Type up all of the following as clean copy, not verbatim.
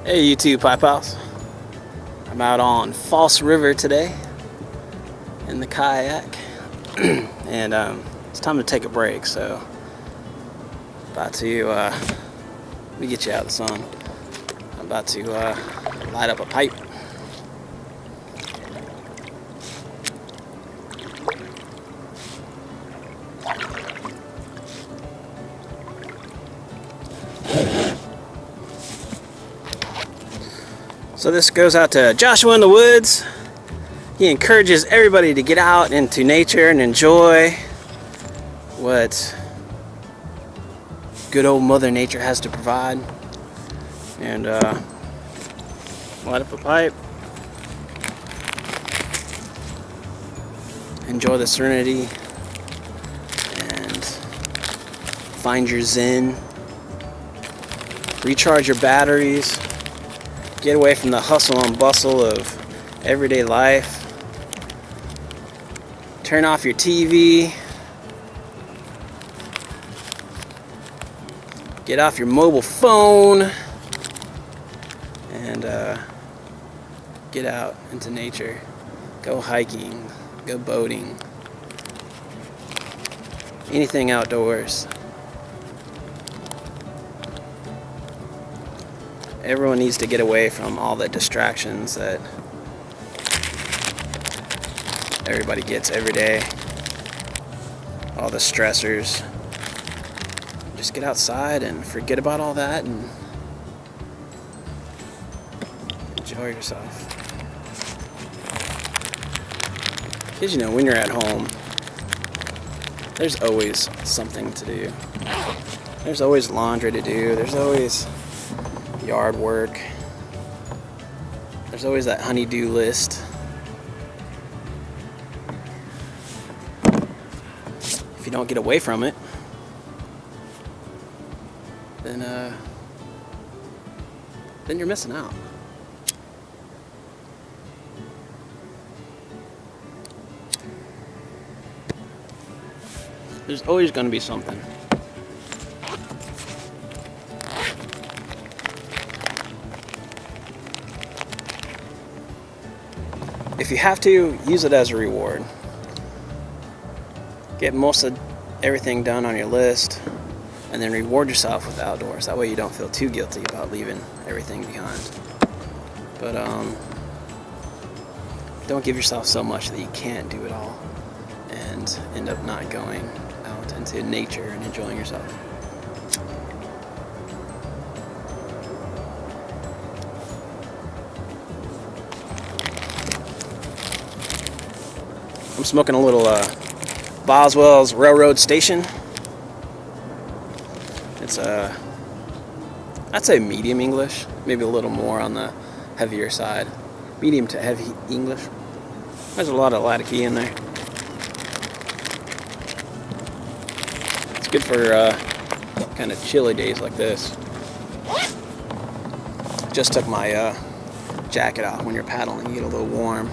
Hey YouTube Pipe House. I'm out on False River today in the kayak and it's time to take a break, so about to let me get you out of the sun. I'm about to light up a pipe. So this goes out to Joshua in the woods. He encourages everybody to get out into nature and enjoy what good old Mother Nature has to provide. And light up a pipe. Enjoy the serenity and find your zen. Recharge your batteries. Get away from the hustle and bustle of everyday life. Turn off your TV. Get off your mobile phone. And get out into nature. Go hiking. Go boating. Anything outdoors. Everyone needs to get away from all the distractions that everybody gets every day. All the stressors. Just get outside and forget about all that and enjoy yourself. Because when you're at home, there's always something to do. There's always laundry to do. There's always yard work. There's always that honey-do list. If you don't get away from it, then you're missing out. There's always going to be something. If you have to, use it as a reward. Get most of everything done on your list, and then reward yourself with outdoors. That way you don't feel too guilty about leaving everything behind. But don't give yourself so much that you can't do it all and end up not going out into nature and enjoying yourself. I'm smoking a little Boswell's Railroad Station. It's I'd say medium English, maybe a little more on the heavier side. Medium to heavy English. There's a lot of latitude in there. It's good for kind of chilly days like this. Just took my jacket off. When you're paddling, you get a little warm.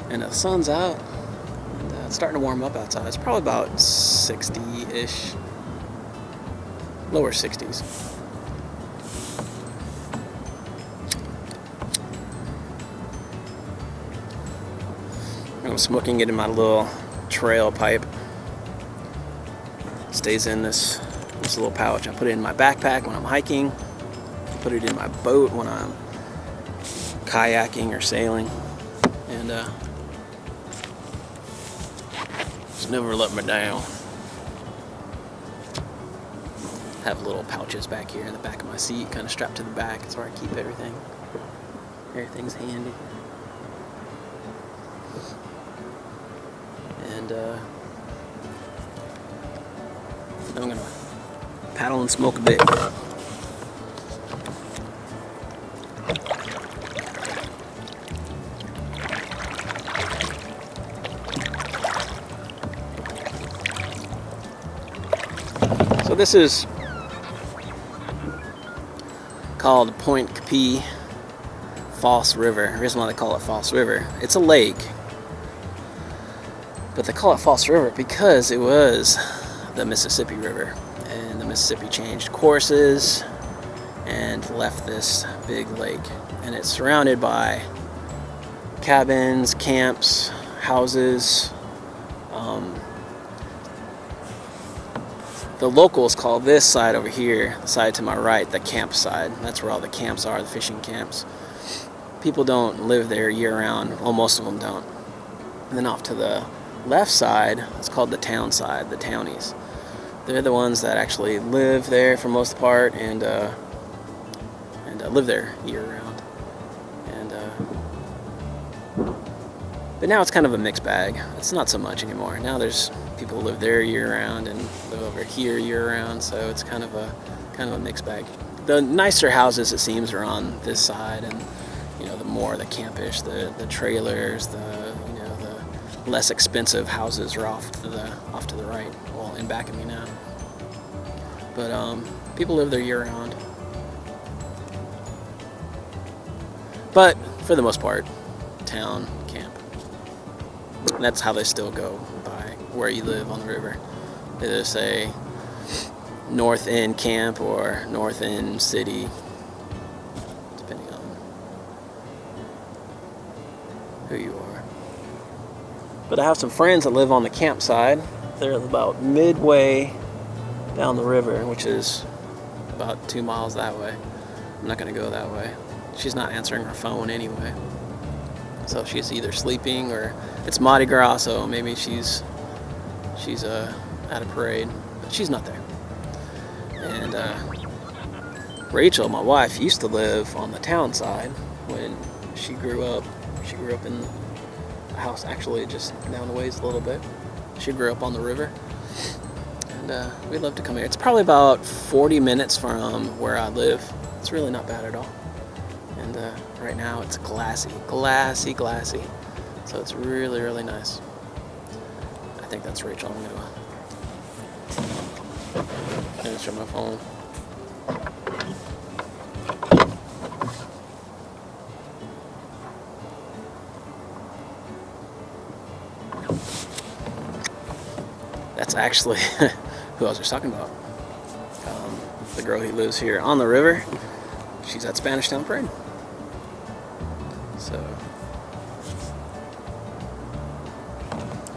And the sun's out. It's starting to warm up outside. It's probably about 60-ish. Lower 60s. I'm smoking it in my little trail pipe. It stays in this little pouch. I put it in my backpack when I'm hiking. I put it in my boat when I'm kayaking or sailing. And it's never let me down. Have little pouches back here in the back of my seat, kind of strapped to the back. It's where I keep everything. Everything's handy. And I'm gonna paddle and smoke a bit. So this is called Point Capee False River. The reason why they call it False River, it's a lake, but they call it False River because it was the Mississippi River, and the Mississippi changed courses and left this big lake. And it's surrounded by cabins, camps, houses. The locals call this side over here, the side to my right, the camp side. That's where all the camps are, the fishing camps. People don't live there year-round. Well, most of them don't. And then off to the left side, it's called the town side, the townies. They're the ones that actually live there for most part and live there year-round. But now it's kind of a mixed bag. It's not so much anymore. Now there's people who live there year-round and live over here year-round, so it's kind of a mixed bag. The nicer houses, it seems, are on this side, and the more the campish, the trailers, the less expensive houses are off to the right, well, in back of me now. But people live there year-round. But for the most part, town, camp. And that's how they still go by where you live on the river. They either say North End Camp or North End City, depending on who you are. But I have some friends that live on the campside. They're about midway down the river, which is about 2 miles that way. I'm not going to go that way. She's not answering her phone anyway. So she's either sleeping or it's Mardi Gras, so maybe she's at a parade, but she's not there. And Rachel, my wife, used to live on the town side when she grew up. She grew up in a house actually just down the ways a little bit. She grew up on the river, and we love to come here. It's probably about 40 minutes from where I live. It's really not bad at all. And right now it's glassy. So it's really, really nice. I think that's Rachel. I'm gonna answer my phone. That's actually who I was just talking about. The girl who lives here on the river. She's at Spanish Town Parade. So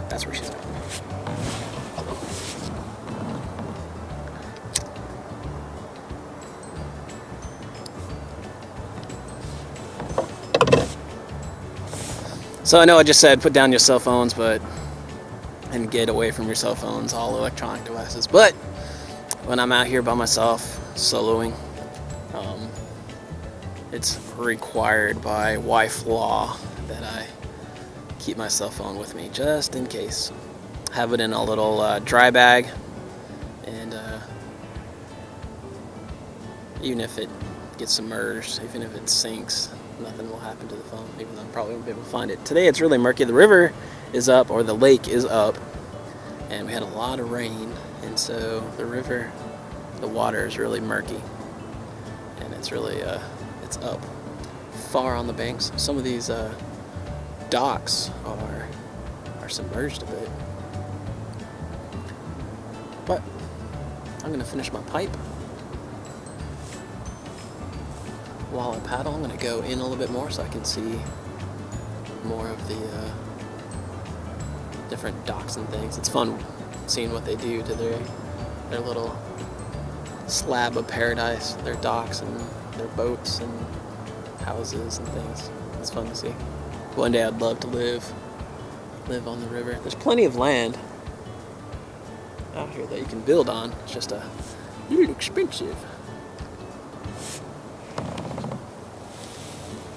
that's where she's at. So I know I just said put down your cell phones, and get away from your cell phones, all electronic devices. But when I'm out here by myself, soloing, it's required by wife law that I keep my cell phone with me just in case. Have it in a little dry bag, and even if it gets submerged, even if it sinks, nothing will happen to the phone, even though I probably won't be able to find it. Today it's really murky. The river is up, or the lake is up, and we had a lot of rain, and so the water is really murky, and it's really it's up far on the banks. Some of these docks are submerged a bit, but I'm gonna finish my pipe while I paddle. I'm gonna go in a little bit more so I can see more of the different docks and things. It's fun seeing what they do to their little slab of paradise, their docks and their boats and houses and things. It's fun to see. One day I'd love to live on the river. There's plenty of land out here that you can build on. It's just a little expensive.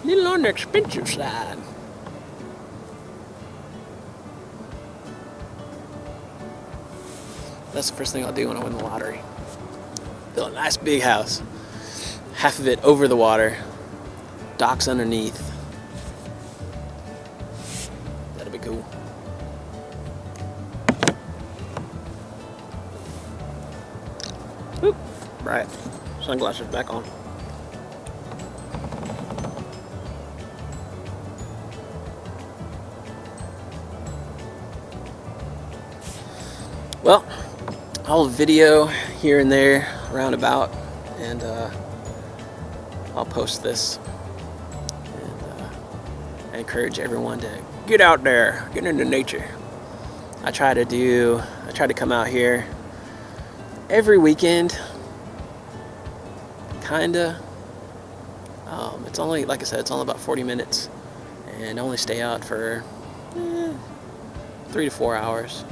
Little on the expensive side. That's the first thing I'll do when I win the lottery. Build a nice big house. Half of it over the water. Docks underneath. That'll be cool. Oop. Right. Sunglasses back on. Well, I'll video here and there, roundabout, and I'll post this. And I encourage everyone to get out there, get into nature. I try to come out here every weekend, kinda. It's only, like I said, it's only about 40 minutes, and I only stay out for 3 to 4 hours.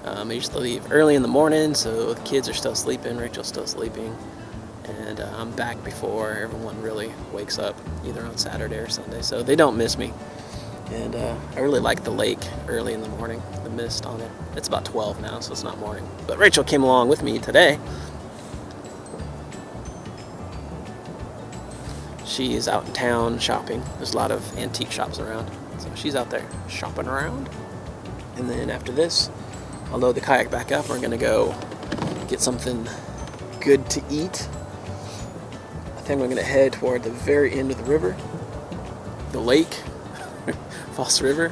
I used to leave early in the morning, so the kids are still sleeping, Rachel's still sleeping, and I'm back before everyone really wakes up, either on Saturday or Sunday, so they don't miss me. And I really like the lake early in the morning, the mist on it. It's about 12 now, so it's not morning. But Rachel came along with me today. She's out in town shopping. There's a lot of antique shops around, so she's out there shopping around. And then after this, I'll load the kayak back up. We're gonna go get something good to eat. I think we're gonna head toward the very end of the river, the lake, False River.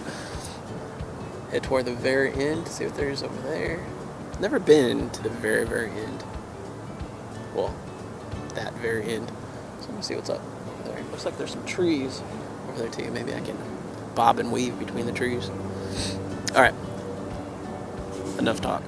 Head toward the very end, see what there is over there. Never been to the very, very end. Well, that very end. So let me see what's up over there. Looks like there's some trees over there too. Maybe I can bob and weave between the trees. All right. Enough talk.